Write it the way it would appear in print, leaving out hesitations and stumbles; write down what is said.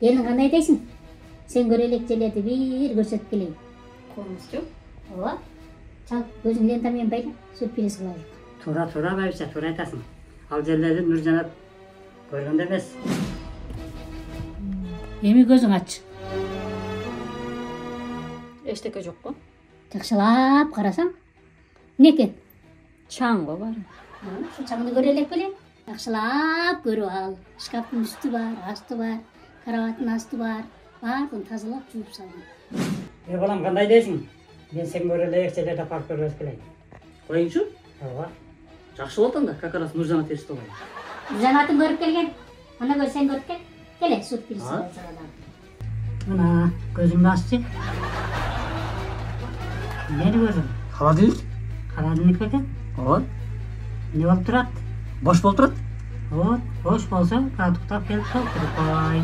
Elin qanday дейсің? Sen көре элек желерди бир көрсөтүп келейин. Қолыңызчу? Ооба. Чал, көзүң лентамен байла, сюрприз кылайын. Тура байбича, туура айтасың. Ал жерлерди Нуржанат көргөндө эмес. Эми көзүң ач. Эчтеке жок го? Жакшылап карасаң, эмне экен? Чаң го бар. Şu çamını görelek белем. Жакшылап көрүп ал. Шкаптын үстү бар, асты бар, карабаттын асты бар. Баардыгын тазалап жууп салган. Балам, кандай дейсиң? Мен сен көрө элек жерлерди апарып көргөзүп келейин. Коюңчу? Ооба. Жакшы болот анда, как раз Нуржанат эсте койгон. Жанатын көрүп келген. Ана көрсең көрүп кел. Келе, сюрприз салган. Мына көзүңдү аччы. Эмне көзүң? Холодильник? Холодильник бекен? Ооба. Не болуп турат? Бош болуп турат? Вот, бош болсо, катыктап келип салып туруп кой.